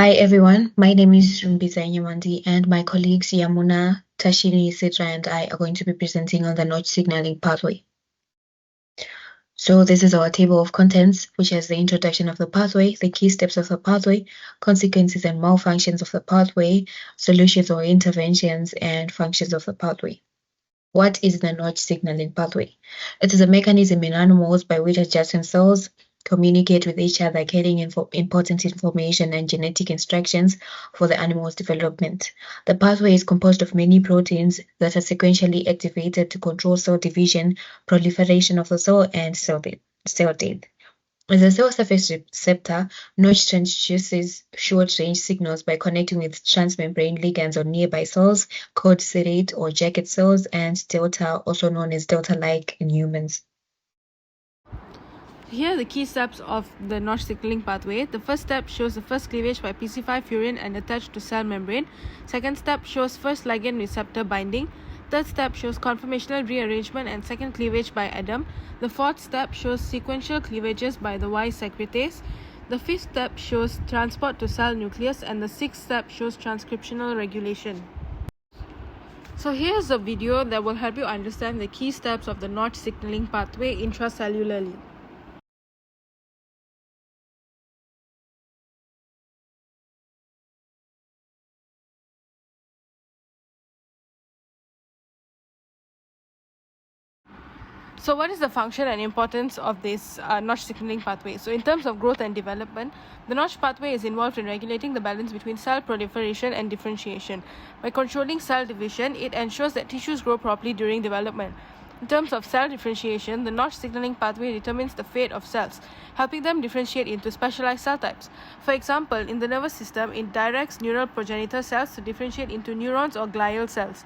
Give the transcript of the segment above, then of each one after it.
Hi everyone, my name is Rumbiza Nyamandi and my colleagues Yamuna, Tashini Sidra and I are going to be presenting on the notch signaling pathway. So this is our table of contents, which has the introduction of the pathway, the key steps of the pathway, consequences and malfunctions of the pathway, solutions or interventions, and functions of the pathway. What is the notch signaling pathway? It is a mechanism in animals by which adjacent cells communicate with each other, carrying important information and genetic instructions for the animal's development. The pathway is composed of many proteins that are sequentially activated to control cell division, proliferation of the cell, and cell death. As a cell surface receptor, notch transduces short-range signals by connecting with transmembrane ligands on nearby cells called serrate or jacket cells and delta, also known as delta-like in humans. Here are the key steps of the notch signaling pathway. The first step shows the first cleavage by PC5 furin and attached to cell membrane. Second step shows first ligand receptor binding. Third step shows conformational rearrangement and second cleavage by ADAM. The fourth step shows sequential cleavages by the Y secretase. The fifth step shows transport to cell nucleus, and the sixth step shows transcriptional regulation. So here's a video that will help you understand the key steps of the notch signaling pathway intracellularly. So what is the function and importance of this notch signaling pathway? So in terms of growth and development, the notch pathway is involved in regulating the balance between cell proliferation and differentiation. By controlling cell division, it ensures that tissues grow properly during development. In terms of cell differentiation, the notch signaling pathway determines the fate of cells, helping them differentiate into specialized cell types. For example, in the nervous system, it directs neural progenitor cells to differentiate into neurons or glial cells.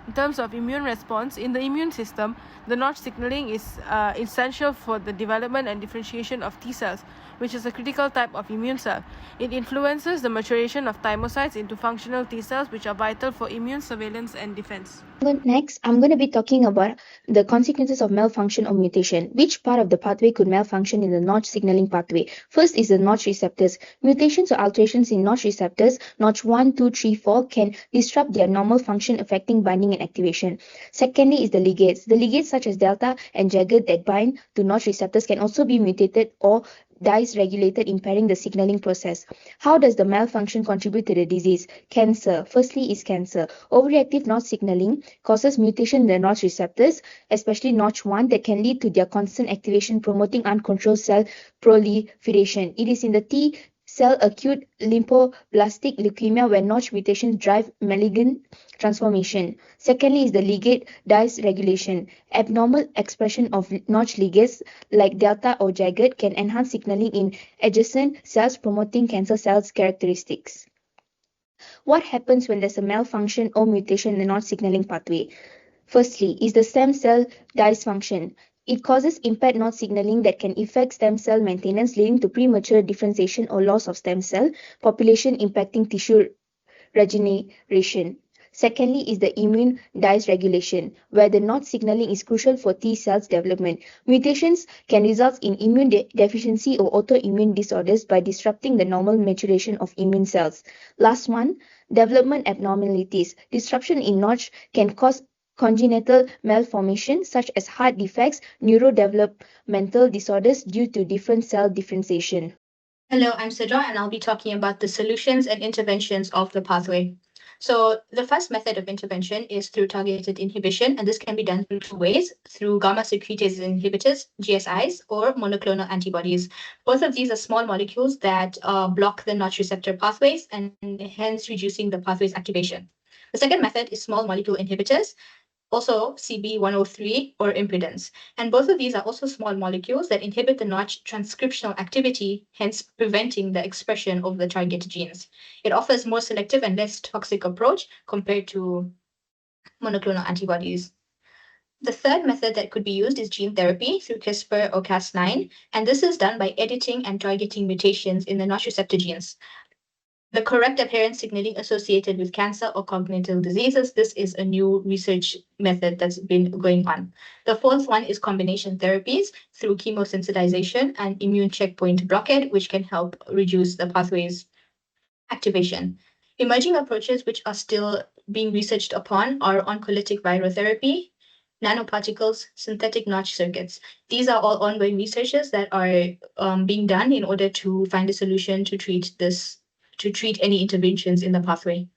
In terms of immune response, in the immune system, the notch signaling is essential for the development and differentiation of T cells, which is a critical type of immune cell. It influences the maturation of thymocytes into functional T cells, which are vital for immune surveillance and defense. Next, I'm going to be talking about the consequences of malfunction or mutation. Which part of the pathway could malfunction in the notch signaling pathway? First is the notch receptors. Mutations or alterations in notch receptors, notch 1, 2, 3, 4, can disrupt their normal function, affecting binding and activation. Secondly is the ligates. The ligates such as delta and jagged that bind to notch receptors can also be mutated or dysregulated, impairing the signaling process. How does the malfunction contribute to the disease? Cancer. Firstly is cancer. Overreactive notch signaling causes mutation in the notch receptors, especially notch 1, that can lead to their constant activation, promoting uncontrolled cell proliferation. It is in the T cell acute lymphoblastic leukemia where notch mutations drive malignant transformation. Secondly is the ligate dysregulation. Abnormal expression of notch ligates like delta or jagged can enhance signaling in adjacent cells, promoting cancer cells characteristics. What happens when there's a malfunction or mutation in the notch signaling pathway? Firstly is the stem cell dysfunction. It causes impaired notch signaling that can affect stem cell maintenance, leading to premature differentiation or loss of stem cell population, impacting tissue regeneration. Secondly is the immune dysregulation, where the notch signaling is crucial for T cells development. Mutations can result in immune deficiency or autoimmune disorders by disrupting the normal maturation of immune cells. Last one, development abnormalities. Disruption in notch can cause congenital malformation such as heart defects, neurodevelopmental disorders due to different cell differentiation. Hello, I'm Sidra, and I'll be talking about the solutions and interventions of the pathway. So the first method of intervention is through targeted inhibition, and this can be done through two ways, through gamma secretase inhibitors, GSIs, or monoclonal antibodies. Both of these are small molecules that block the notch receptor pathways and hence reducing the pathway's activation. The second method is small molecule inhibitors, also CB103 or impedance. And both of these are also small molecules that inhibit the notch transcriptional activity, hence preventing the expression of the target genes. It offers more selective and less toxic approach compared to monoclonal antibodies. The third method that could be used is gene therapy through CRISPR or Cas9, and this is done by editing and targeting mutations in the notch receptor genes. The correct apparent signaling associated with cancer or congenital diseases. This is a new research method that's been going on. The fourth one is combination therapies through chemosensitization and immune checkpoint blockade, which can help reduce the pathways. activation. Emerging approaches which are still being researched upon are oncolytic virotherapy, nanoparticles, synthetic notch circuits. These are all ongoing researches that are being done in order to find a solution to treat any interventions in the pathway.